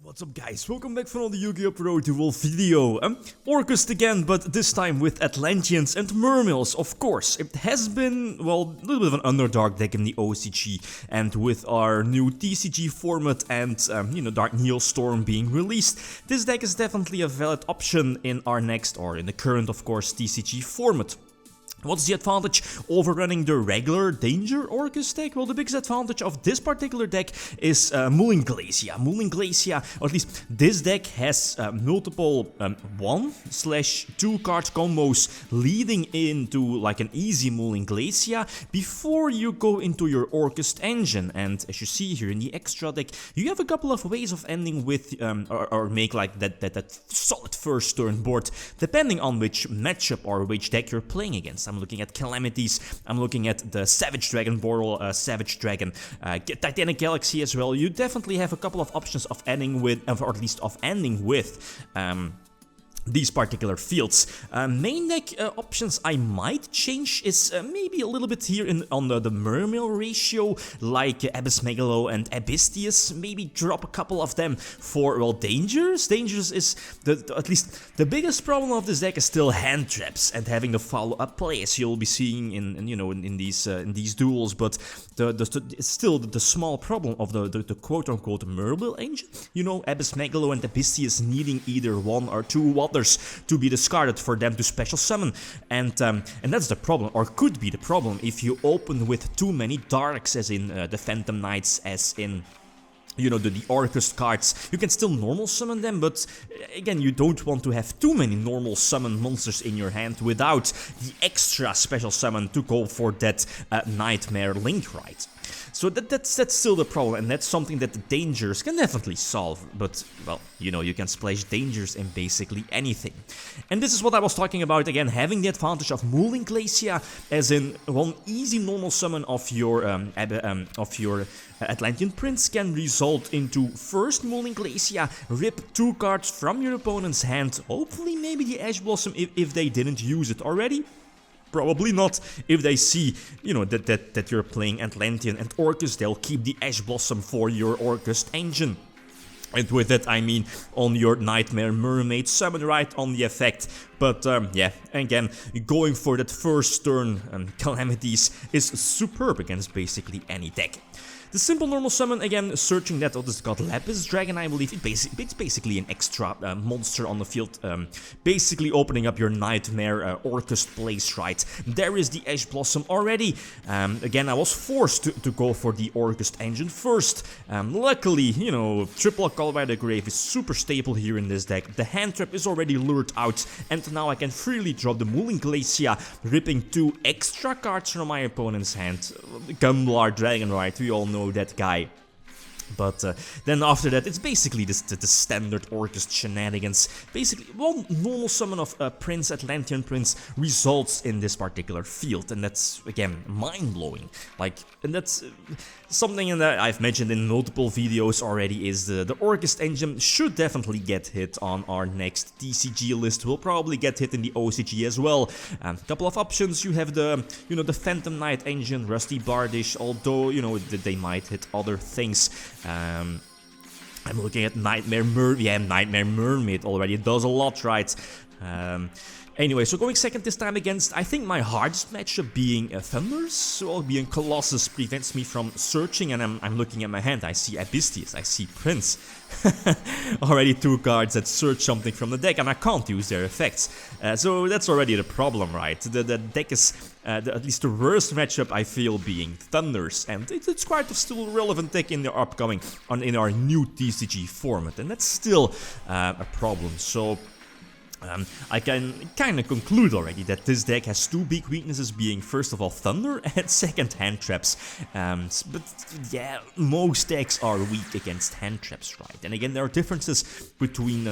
What's up guys, welcome back for another Yu-Gi-Oh! Pro Duel video. Orcust again, but this time with Atlanteans and Mermails, of course. It has been, well, a little bit of an underdog deck in the OCG, and with our new TCG format and, Dark Neostorm being released, this deck is definitely a valid option in our next, or in the current, of course, TCG format. What's the advantage over running the regular Danger Orcust deck? Well, the biggest advantage of this particular deck is Dueling. Or at least this deck has multiple 1/2 card combos leading into like an easy Dueling before you go into your Orcust engine. And as you see here in the extra deck, you have a couple of ways of ending with or make like that solid first turn board, depending on which matchup or which deck you're playing against. I'm looking at Calamities, I'm looking at the Savage Dragon, Boral Savage Dragon, Titanic Galaxy as well. You definitely have a couple of options of ending with, or at least of ending with, these particular fields. Main deck options I might change is maybe a little bit here on the Mermail ratio, like Abyss Megalo and Abysstius. Maybe drop a couple of them for, well, Dangers. Dangers is, at least the biggest problem of this deck is still hand traps and having the follow-up plays you'll be seeing in these duels. But it's still the small problem of the quote-unquote Mermail engine. You know, Abyss Megalo and Abysstius needing either one or two to be discarded for them to special summon, and that's the problem, or could be the problem, if you open with too many darks, as in the Phantom Knights, as in the Orcust cards. You can still normal summon them, but again, you don't want to have too many normal summon monsters in your hand without the extra special summon to go for that Nightmare Link Ride. So that's still the problem, and that's something that the Dangers can definitely solve. But, well, you can splash Dangers in basically anything. And this is what I was talking about, again, having the advantage of Dueling, as in one easy normal summon of your Atlantean Prince can result into first Dueling, rip 2 cards from your opponent's hand, hopefully maybe the Ash Blossom if they didn't use it already. Probably not. If they see, that you're playing Atlantean and Orcust, they'll keep the Ash Blossom for your Orcust engine. And with that, I mean on your Nightmare Mermaid summon right on the effect. But yeah, again, going for that first turn Calamities is superb against basically any deck. The simple normal summon, again, searching that, this is called Lapis Dragon, I believe. It's basically an extra monster on the field, basically opening up your Nightmare Orcust place, right? There is the Ash Blossom already. Again, I was forced to go for the Orcust engine first. Luckily, triple Call by the Grave is super stable here in this deck. The hand trap is already lured out, and now I can freely drop the Dueling, ripping 2 extra cards from my opponent's hand. Gumblar Dragon, right? We all know that guy. But then after that, it's basically the standard Orcust shenanigans. Basically, one normal summon of Atlantean Prince results in this particular field, and that's, again, mind-blowing. And that's something that I've mentioned in multiple videos already, is the Orcust engine should definitely get hit on our next TCG list. Will probably get hit in the OCG as well. Couple of options. You have the Phantom Knight engine, Rusty Bardish, although they might hit other things. I'm looking at Nightmare Mermaid already. It does a lot, right? Anyway, so going second this time against, I think, my hardest matchup being Thunders, so being Colossus prevents me from searching, and I'm looking at my hand. I see Abysstius, I see Prince. Already 2 cards that search something from the deck, and I can't use their effects. So that's already the problem, right? The deck is, at least the worst matchup I feel, being Thunders, and it's quite a still relevant deck in the upcoming, in our new TCG format, and that's still a problem. So I can kind of conclude already that this deck has 2 big weaknesses, being first of all Thunder and second hand traps. But yeah, most decks are weak against hand traps, right? And again, there are differences between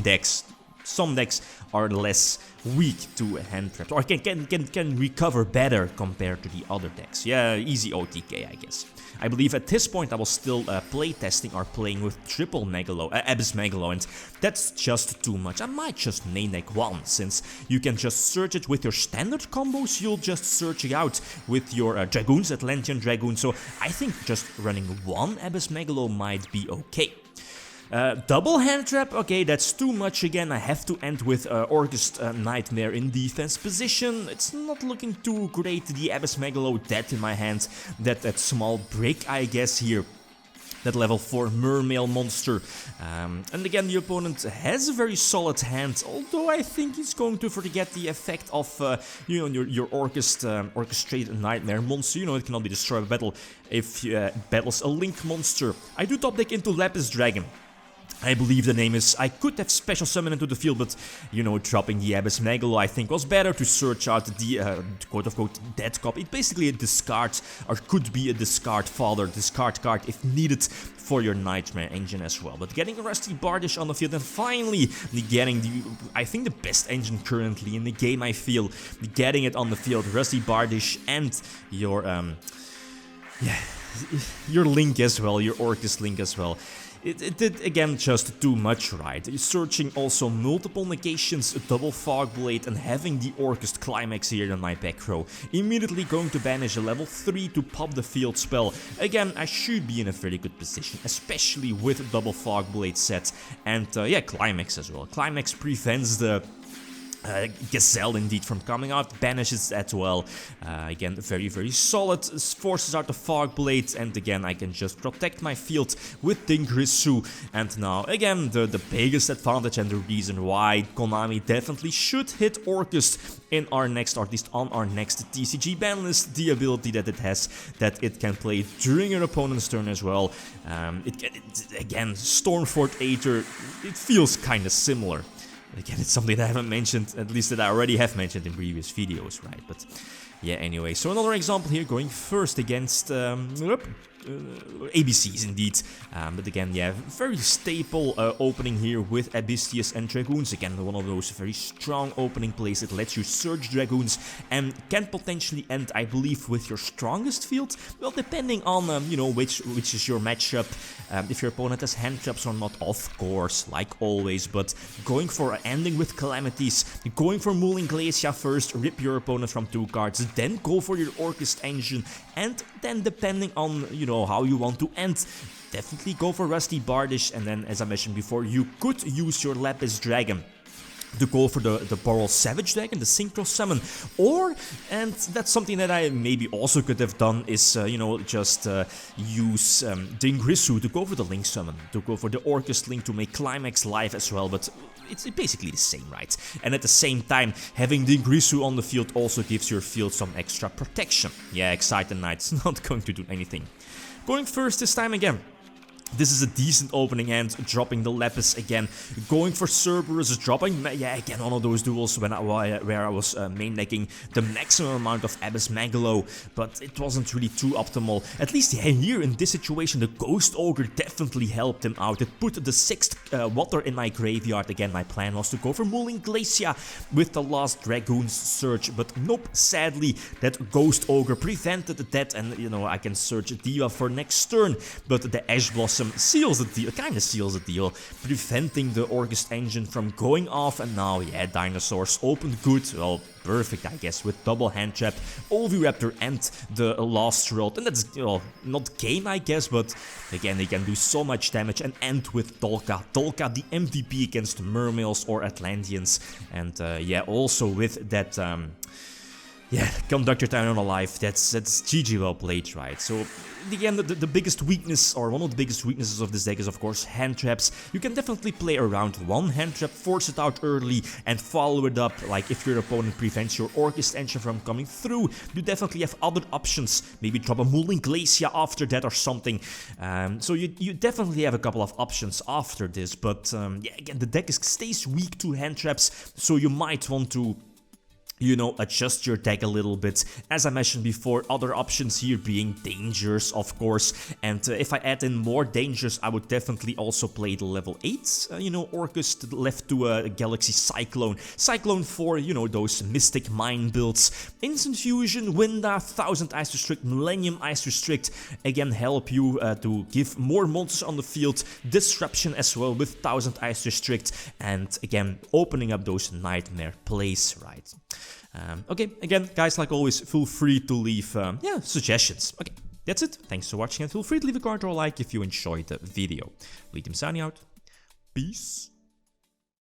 decks. Some decks are less weak to hand traps, or can recover better compared to the other decks. Yeah, easy OTK, I guess. I believe at this point I was still playtesting or playing with triple Abyss Megalo, and that's just too much. I might just main deck 1, since you can just search it with your standard combos. You'll just search it out with your Dragoons, Atlantean Dragoon, so I think just running 1 Abyss Megalo might be okay. Double hand trap, okay, that's too much again. I have to end with Orcust Nightmare in defense position. It's not looking too great. The Abyss Megalo dead in my hands. That small break, I guess, here. That level 4 Mermail monster. And again, the opponent has a very solid hand, although I think he's going to forget the effect of, you know, your orchestrated nightmare monster. You know, it cannot be destroyed by battle if battles a link monster. I do top deck into Lapis Dragon. I believe the name is. I could have special summon into the field, but, you know, dropping the Abyss Megalo I think was better to search out the quote-unquote dead copy. It's basically a discard, or could be a discard fodder, discard card if needed for your Nightmare engine as well. But getting a Rusty Bardish on the field and finally getting the, I think, the best engine currently in the game, I feel. Getting it on the field, Rusty Bardish and your, your Link as well, your Orcust Link as well. It did, again, just too much, right? Searching also multiple negations, a double Fog Blade, and having the Orcust Climax here in my back row. Immediately going to banish a level 3 to pop the field spell. Again, I should be in a very good position, especially with double Fog Blade set. And yeah, Climax as well. Climax prevents the Gazelle indeed from coming out, banishes as well. Again, very, very solid, forces out the Fog Blades, and again, I can just protect my field with Dingrisu. And now, again, the biggest advantage and the reason why Konami definitely should hit Orcust in our next, or at least on our next TCG ban list, the ability that it has, that it can play during your opponent's turn as well. Again, Stormfort Aether, it feels kind of similar. Again, it's something that I haven't mentioned, at least that I already have mentioned in previous videos, right? But yeah, anyway, so another example here, going first against ABCs indeed, but again, yeah, very staple opening here with Abystius and Dragoons. Again, one of those very strong opening plays. It lets you search Dragoons and can potentially end, I believe, with your strongest field. Well, depending on you know, which is your matchup, if your opponent has hand traps or not, of course, like always. But going for ending with Calamities, going for Mooling Glacier first, rip your opponent from 2 cards, then go for your Orcust engine, and then depending on, you know, how you want to end, definitely go for Rusty Bardish, and then, as I mentioned before, you could use your Lapis Dragon to go for the Boral Savage Dragon, the Synchro Summon, or, and that's something that I maybe also could have done, is, you know, just use Dingrisu to go for the Link Summon, to go for the Orcust Link to make Climax live as well, but it's basically the same, right? And at the same time, having Dingrisu on the field also gives your field some extra protection. Yeah, Excited Knight's not going to do anything. Going first this time again. This is a decent opening hand, dropping the Lapis again, going for Cerberus, dropping, yeah, again, one of those duels where I was main decking the maximum amount of Abyss Megalo, but it wasn't really too optimal. At least here in this situation, the Ghost Ogre definitely helped him out. It put the 6th water in my graveyard. Again, my plan was to go for Mooling Glacier with the last Dragoon's Search, but nope, sadly, that Ghost Ogre prevented that, and, you know, I can search Diva for next turn, but the Ash Blossom seals the deal, kind of seals the deal, preventing the Orcust engine from going off. And now, yeah, Dinosaurs opened good, well, perfect, I guess, with double hand trap, Oviraptor and the Lost World, and that's, you know, not game, I guess, but again, they can do so much damage, and end with Dolka, the MVP against Mermails or Atlanteans, and yeah, also with that, yeah, Conductor Town Alive, that's GG well played, right? So, again, the biggest weakness, or one of the biggest weaknesses of this deck is, of course, hand traps. You can definitely play around one hand trap, force it out early, and follow it up. Like, if your opponent prevents your Orcust engine from coming through, you definitely have other options. Maybe drop a Mooling Glacier after that or something. So you definitely have a couple of options after this, but yeah, again, the deck stays weak to hand traps, so you might want to, you know, adjust your deck a little bit. As I mentioned before, other options here being Dangers, of course, and if I add in more Dangers, I would definitely also play the level 8, you know, Orcust left to a Galaxy Cyclone. Cyclone for, you know, those Mystic Mine builds. Instant Fusion, Winda, 1000 Ice Restrict, Millennium Ice Restrict, again help you to give more monsters on the field. Disruption as well with 1000 Ice Restrict, and again, opening up those Nightmare plays, right? Okay, again, guys, like always, feel free to leave, yeah, suggestions. Okay, that's it. Thanks for watching, and feel free to leave a comment or a like if you enjoyed the video. Lithium signing out. Peace.